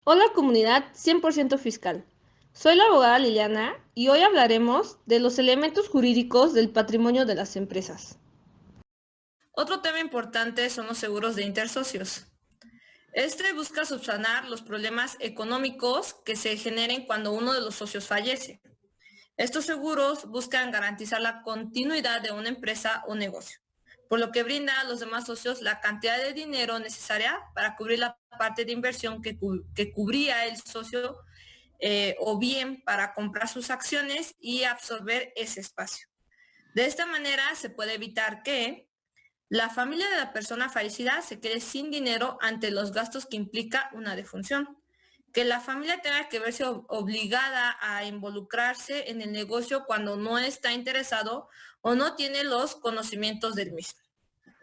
Hola comunidad 100% fiscal. Soy la abogada Liliana y hoy hablaremos de los elementos jurídicos del patrimonio de las empresas. Otro tema importante son los seguros de intersocios. Este busca subsanar los problemas económicos que se generen cuando uno de los socios fallece. Estos seguros buscan garantizar la continuidad de una empresa o negocio, por lo que brinda a los demás socios la cantidad de dinero necesaria para cubrir la parte de inversión que cubría el socio o bien para comprar sus acciones y absorber ese espacio. De esta manera se puede evitar que la familia de la persona fallecida se quede sin dinero ante los gastos que implica una defunción. Que la familia tenga que verse obligada a involucrarse en el negocio cuando no está interesado o no tiene los conocimientos del mismo.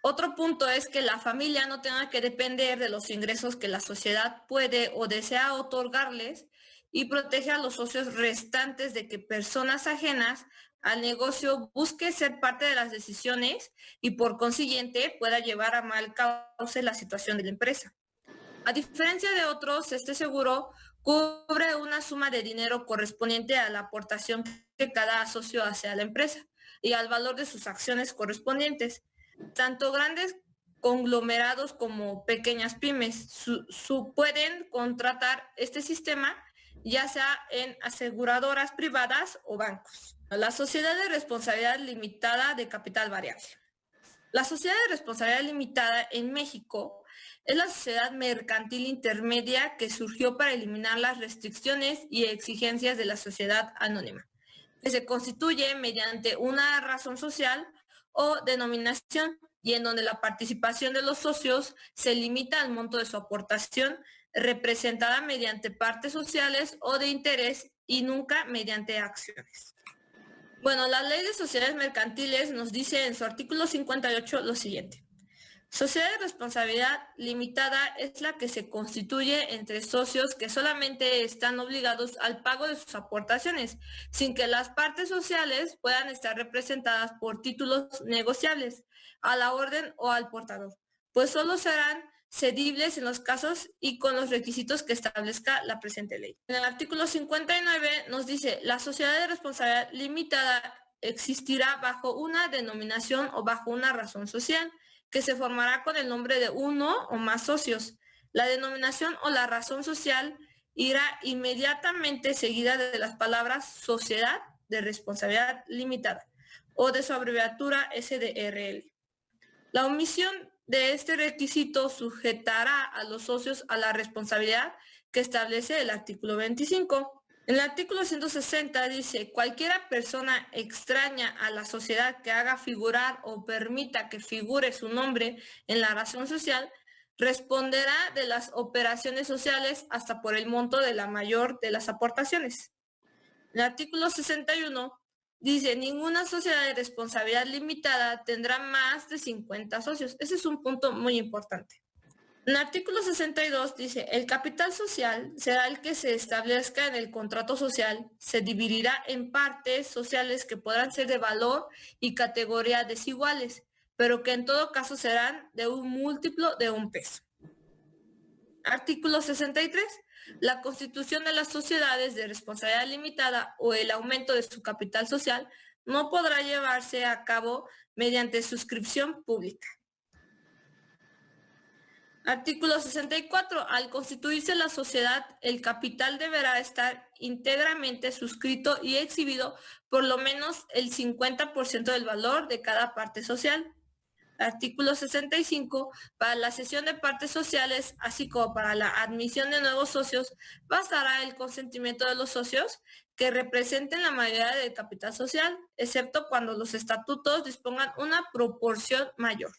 Otro punto es que la familia no tenga que depender de los ingresos que la sociedad puede o desea otorgarles y protege a los socios restantes de que personas ajenas al negocio busque ser parte de las decisiones y por consiguiente pueda llevar a mal cauce la situación de la empresa. A diferencia de otros, este seguro cubre una suma de dinero correspondiente a la aportación que cada socio hace a la empresa y al valor de sus acciones correspondientes. Tanto grandes conglomerados como pequeñas pymes pueden contratar este sistema, ya sea en aseguradoras privadas o bancos. La sociedad de responsabilidad limitada de capital variable. La sociedad de responsabilidad limitada en México es la sociedad mercantil intermedia que surgió para eliminar las restricciones y exigencias de la sociedad anónima, que se constituye mediante una razón social o denominación y en donde la participación de los socios se limita al monto de su aportación representada mediante partes sociales o de interés y nunca mediante acciones. Bueno, la ley de sociedades mercantiles nos dice en su artículo 58 lo siguiente. Sociedad de responsabilidad limitada es la que se constituye entre socios que solamente están obligados al pago de sus aportaciones, sin que las partes sociales puedan estar representadas por títulos negociables, a la orden o al portador, pues solo serán cedibles en los casos y con los requisitos que establezca la presente ley. En el artículo 59 nos dice, la sociedad de responsabilidad limitada existirá bajo una denominación o bajo una razón social, que se formará con el nombre de uno o más socios. La denominación o la razón social irá inmediatamente seguida de las palabras Sociedad de Responsabilidad Limitada o de su abreviatura SDRL. La omisión de este requisito sujetará a los socios a la responsabilidad que establece el artículo 25. En el artículo 160 dice, cualquiera persona extraña a la sociedad que haga figurar o permita que figure su nombre en la razón social, responderá de las operaciones sociales hasta por el monto de la mayor de las aportaciones. El artículo 61 dice, ninguna sociedad de responsabilidad limitada tendrá más de 50 socios. Ese es un punto muy importante. En el artículo 62 dice, el capital social será el que se establezca en el contrato social, se dividirá en partes sociales que podrán ser de valor y categoría desiguales, pero que en todo caso serán de un múltiplo de un peso. Artículo 63. La constitución de las sociedades de responsabilidad limitada o el aumento de su capital social no podrá llevarse a cabo mediante suscripción pública. Artículo 64. Al constituirse la sociedad, el capital deberá estar íntegramente suscrito y exhibido por lo menos el 50% del valor de cada parte social. Artículo 65. Para la cesión de partes sociales, así como para la admisión de nuevos socios, bastará el consentimiento de los socios que representen la mayoría del capital social, excepto cuando los estatutos dispongan una proporción mayor.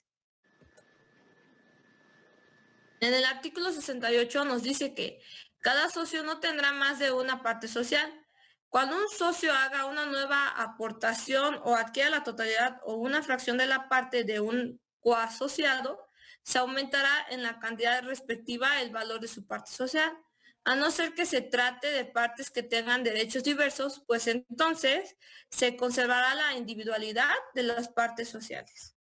En el artículo 68 nos dice que cada socio no tendrá más de una parte social. Cuando un socio haga una nueva aportación o adquiera la totalidad o una fracción de la parte de un coasociado, se aumentará en la cantidad respectiva el valor de su parte social, a no ser que se trate de partes que tengan derechos diversos, pues entonces se conservará la individualidad de las partes sociales.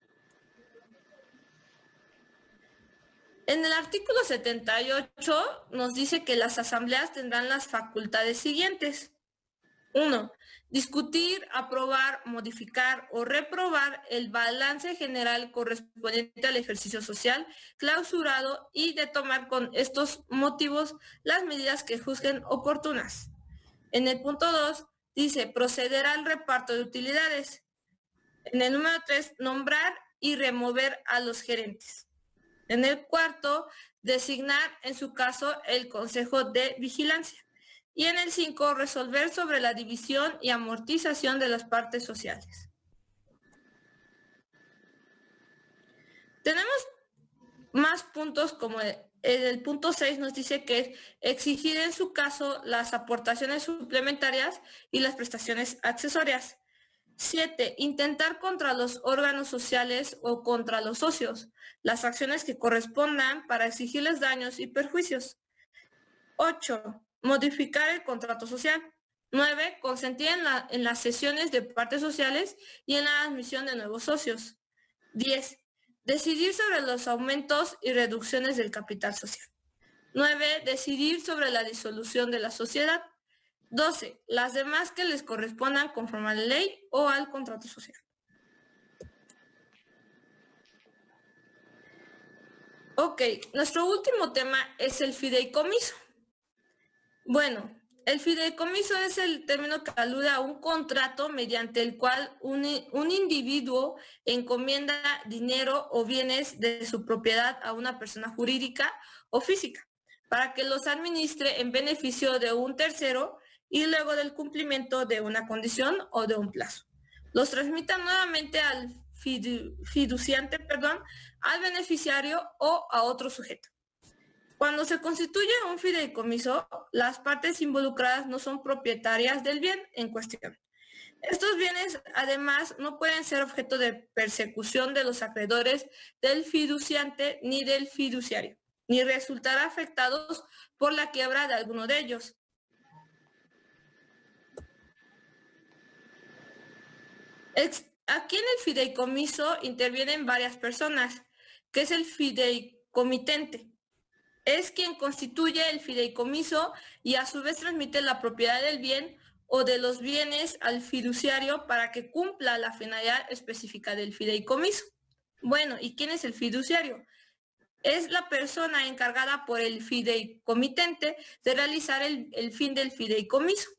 En el artículo 78 nos dice que las asambleas tendrán las facultades siguientes. 1. Discutir, aprobar, modificar o reprobar el balance general correspondiente al ejercicio social clausurado y de tomar con estos motivos las medidas que juzguen oportunas. En el punto 2 dice proceder al reparto de utilidades. En el número 3, nombrar y remover a los gerentes. En el cuarto, designar en su caso el Consejo de Vigilancia. Y en el 5, resolver sobre la división y amortización de las partes sociales. Tenemos más puntos como el punto 6 nos dice que es exigir en su caso las aportaciones suplementarias y las prestaciones accesorias. 7. Intentar contra los órganos sociales o contra los socios las acciones que correspondan para exigirles daños y perjuicios. 8. Modificar el contrato social. 9. Consentir en las sesiones de partes sociales y en la admisión de nuevos socios. 10. Decidir sobre los aumentos y reducciones del capital social. 9. Decidir sobre la disolución de la sociedad. 12. Las demás que les correspondan conforme a la ley o al contrato social. Ok, nuestro último tema es el fideicomiso. Bueno, el fideicomiso es el término que alude a un contrato mediante el cual un individuo encomienda dinero o bienes de su propiedad a una persona jurídica o física para que los administre en beneficio de un tercero y luego del cumplimiento de una condición o de un plazo. Los transmitan nuevamente al fiduciante, al beneficiario o a otro sujeto. Cuando se constituye un fideicomiso, las partes involucradas no son propietarias del bien en cuestión. Estos bienes, además, no pueden ser objeto de persecución de los acreedores del fiduciante ni del fiduciario, ni resultar afectados por la quiebra de alguno de ellos. Aquí en el fideicomiso intervienen varias personas, que es el fideicomitente. Es quien constituye el fideicomiso y a su vez transmite la propiedad del bien o de los bienes al fiduciario para que cumpla la finalidad específica del fideicomiso. Bueno, ¿y quién es el fiduciario? Es la persona encargada por el fideicomitente de realizar el fin del fideicomiso.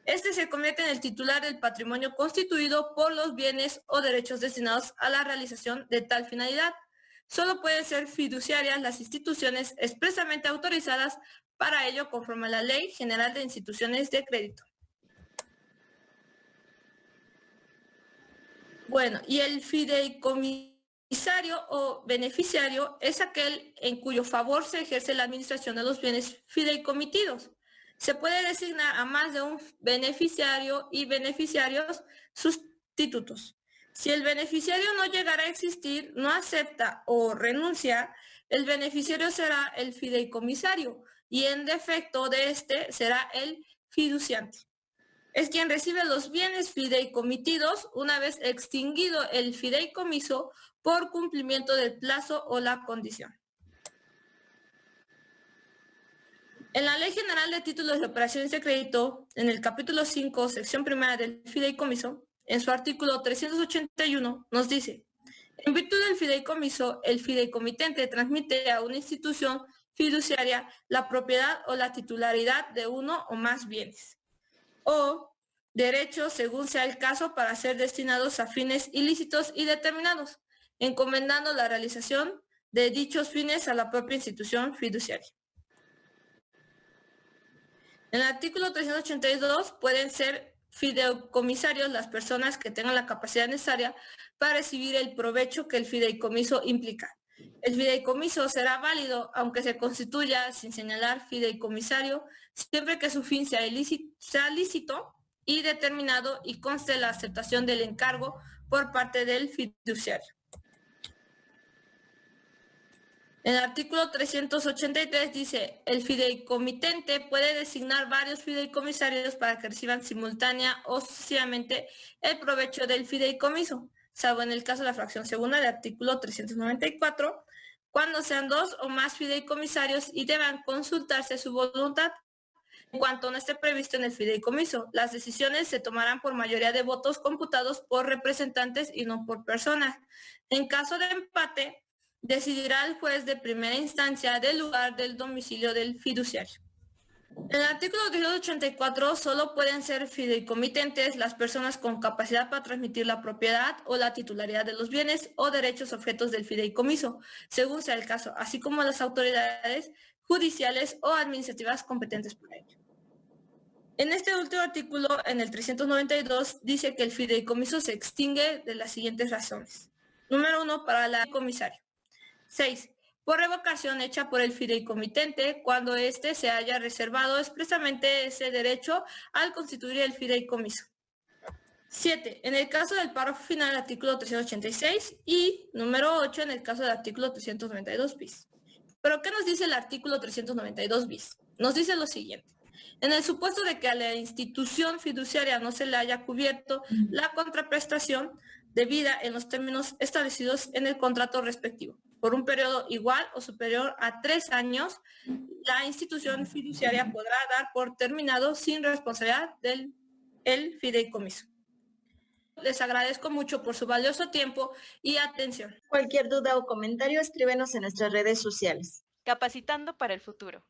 Este se convierte en el titular del patrimonio constituido por los bienes o derechos destinados a la realización de tal finalidad. Solo pueden ser fiduciarias las instituciones expresamente autorizadas para ello conforme a la Ley General de Instituciones de Crédito. Bueno, y el fideicomisario o beneficiario es aquel en cuyo favor se ejerce la administración de los bienes fideicomitidos. Se puede designar a más de un beneficiario y beneficiarios sustitutos. Si el beneficiario no llegara a existir, no acepta o renuncia, el beneficiario será el fideicomisario y en defecto de este será el fiduciante. Es quien recibe los bienes fideicomitidos una vez extinguido el fideicomiso por cumplimiento del plazo o la condición. En la Ley General de Títulos de Operaciones de Crédito, en el capítulo 5, sección primera del fideicomiso, en su artículo 381, nos dice, en virtud del fideicomiso, el fideicomitente transmite a una institución fiduciaria la propiedad o la titularidad de uno o más bienes, o derechos según sea el caso para ser destinados a fines ilícitos y determinados, encomendando la realización de dichos fines a la propia institución fiduciaria. En el artículo 382 pueden ser fideicomisarios las personas que tengan la capacidad necesaria para recibir el provecho que el fideicomiso implica. El fideicomiso será válido aunque se constituya sin señalar fideicomisario, siempre que su fin sea lícito y determinado y conste la aceptación del encargo por parte del fiduciario. En el artículo 383 dice, el fideicomitente puede designar varios fideicomisarios para que reciban simultánea o sucesivamente el provecho del fideicomiso, salvo en el caso de la fracción segunda del artículo 394, cuando sean 2 o más fideicomisarios y deban consultarse su voluntad. En cuanto no esté previsto en el fideicomiso, las decisiones se tomarán por mayoría de votos computados por representantes y no por personas. En caso de empate, decidirá el juez de primera instancia del lugar del domicilio del fiduciario. En el artículo 384 solo pueden ser fideicomitentes las personas con capacidad para transmitir la propiedad o la titularidad de los bienes o derechos objetos del fideicomiso, según sea el caso, así como las autoridades judiciales o administrativas competentes para ello. En este último artículo, en el 392, dice que el fideicomiso se extingue de las siguientes razones. Número 1, para la comisario. 6. Por revocación hecha por el fideicomitente cuando éste se haya reservado expresamente ese derecho al constituir el fideicomiso. 7. En el caso del párrafo final del artículo 386 y número 8 en el caso del artículo 392 bis. ¿Pero qué nos dice el artículo 392 bis? Nos dice lo siguiente. En el supuesto de que a la institución fiduciaria no se le haya cubierto la contraprestación debida en los términos establecidos en el contrato respectivo, por un periodo igual o superior a 3 años, la institución fiduciaria podrá dar por terminado sin responsabilidad del fideicomiso. Les agradezco mucho por su valioso tiempo y atención. Cualquier duda o comentario, escríbenos en nuestras redes sociales. Capacitando para el futuro.